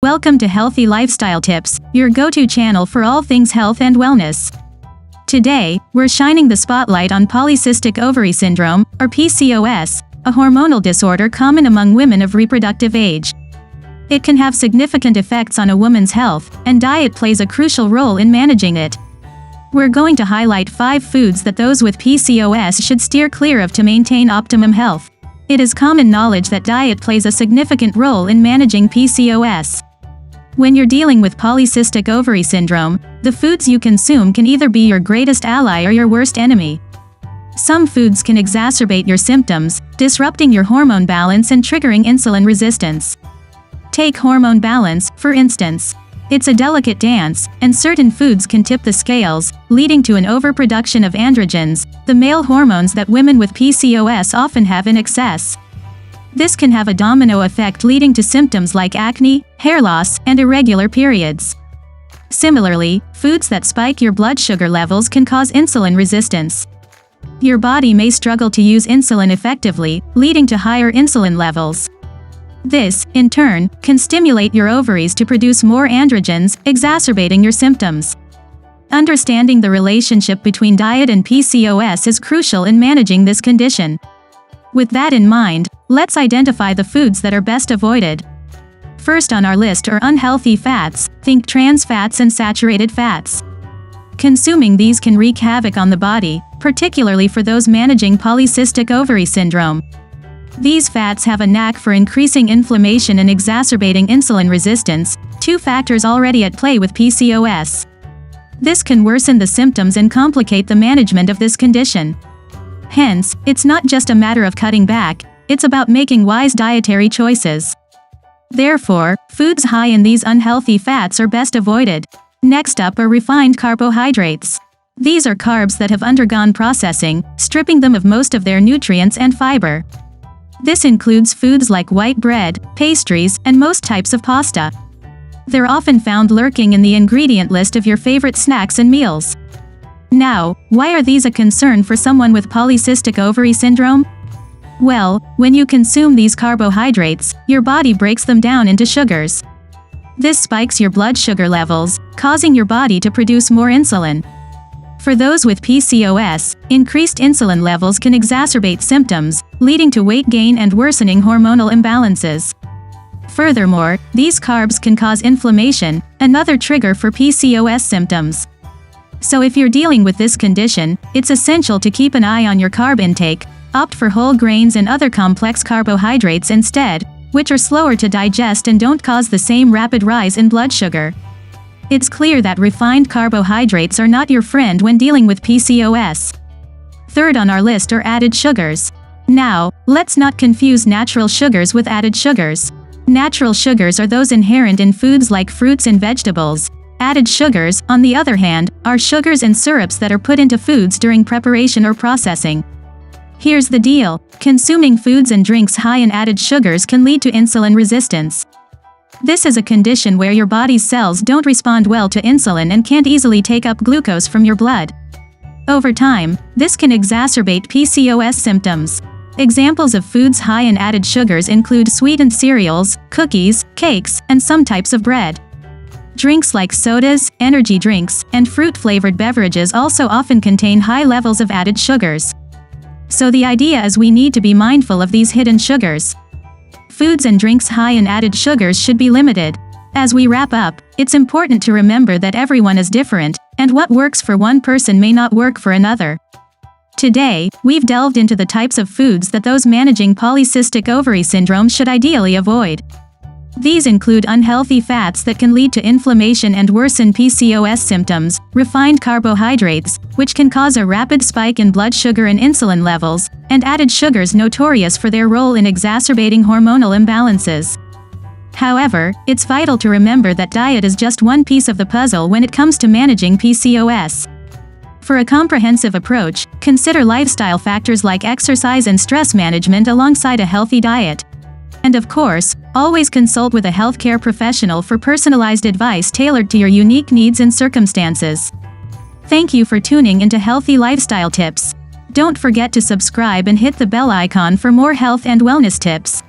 Welcome to Healthy Lifestyle Tips, your go-to channel for all things health and wellness. Today, we're shining the spotlight on Polycystic Ovary Syndrome, or PCOS, a hormonal disorder common among women of reproductive age. It can have significant effects on a woman's health, and diet plays a crucial role in managing it. We're going to highlight 5 foods that those with PCOS should steer clear of to maintain optimum health. It is common knowledge that diet plays a significant role in managing PCOS. When you're dealing with Polycystic Ovary Syndrome, the foods you consume can either be your greatest ally or your worst enemy. Some foods can exacerbate your symptoms, disrupting your hormone balance and triggering insulin resistance. Take hormone balance, for instance. It's a delicate dance, and certain foods can tip the scales, leading to an overproduction of androgens, the male hormones that women with PCOS often have in excess. This can have a domino effect leading to symptoms like acne, hair loss, and irregular periods. Similarly, foods that spike your blood sugar levels can cause insulin resistance. Your body may struggle to use insulin effectively, leading to higher insulin levels. This, in turn, can stimulate your ovaries to produce more androgens, exacerbating your symptoms. Understanding the relationship between diet and PCOS is crucial in managing this condition. With that in mind, let's identify the foods that are best avoided. First on our list are unhealthy fats, think trans fats and saturated fats. Consuming these can wreak havoc on the body, particularly for those managing Polycystic Ovary Syndrome. These fats have a knack for increasing inflammation and exacerbating insulin resistance, 2 factors already at play with PCOS. This can worsen the symptoms and complicate the management of this condition. Hence, it's not just a matter of cutting back, it's about making wise dietary choices. Therefore, foods high in these unhealthy fats are best avoided. Next up are refined carbohydrates. These are carbs that have undergone processing, stripping them of most of their nutrients and fiber. This includes foods like white bread, pastries, and most types of pasta. They're often found lurking in the ingredient list of your favorite snacks and meals. Now, why are these a concern for someone with Polycystic Ovary Syndrome? Well, when you consume these carbohydrates, your body breaks them down into sugars. This spikes your blood sugar levels, causing your body to produce more insulin. For those with PCOS, increased insulin levels can exacerbate symptoms, leading to weight gain and worsening hormonal imbalances. Furthermore, these carbs can cause inflammation, another trigger for PCOS symptoms. So if you're dealing with this condition, it's essential to keep an eye on your carb intake, opt for whole grains and other complex carbohydrates instead, which are slower to digest and don't cause the same rapid rise in blood sugar. It's clear that refined carbohydrates are not your friend when dealing with PCOS. Third on our list are added sugars. Now, let's not confuse natural sugars with added sugars. Natural sugars are those inherent in foods like fruits and vegetables. Added sugars, on the other hand, are sugars and syrups that are put into foods during preparation or processing. Here's the deal: consuming foods and drinks high in added sugars can lead to insulin resistance. This is a condition where your body's cells don't respond well to insulin and can't easily take up glucose from your blood. Over time, this can exacerbate PCOS symptoms. Examples of foods high in added sugars include sweetened cereals, cookies, cakes, and some types of bread. Drinks like sodas, energy drinks, and fruit-flavored beverages also often contain high levels of added sugars. So the idea is we need to be mindful of these hidden sugars. Foods and drinks high in added sugars should be limited. As we wrap up, it's important to remember that everyone is different, and what works for one person may not work for another. Today, we've delved into the types of foods that those managing Polycystic Ovary Syndrome should ideally avoid. These include unhealthy fats that can lead to inflammation and worsen PCOS symptoms, refined carbohydrates, which can cause a rapid spike in blood sugar and insulin levels, and added sugars notorious for their role in exacerbating hormonal imbalances. However, it's vital to remember that diet is just one piece of the puzzle when it comes to managing PCOS. For a comprehensive approach, consider lifestyle factors like exercise and stress management alongside a healthy diet. And of course, always consult with a healthcare professional for personalized advice tailored to your unique needs and circumstances. Thank you for tuning into Healthy Lifestyle Tips. Don't forget to subscribe and hit the bell icon for more health and wellness tips.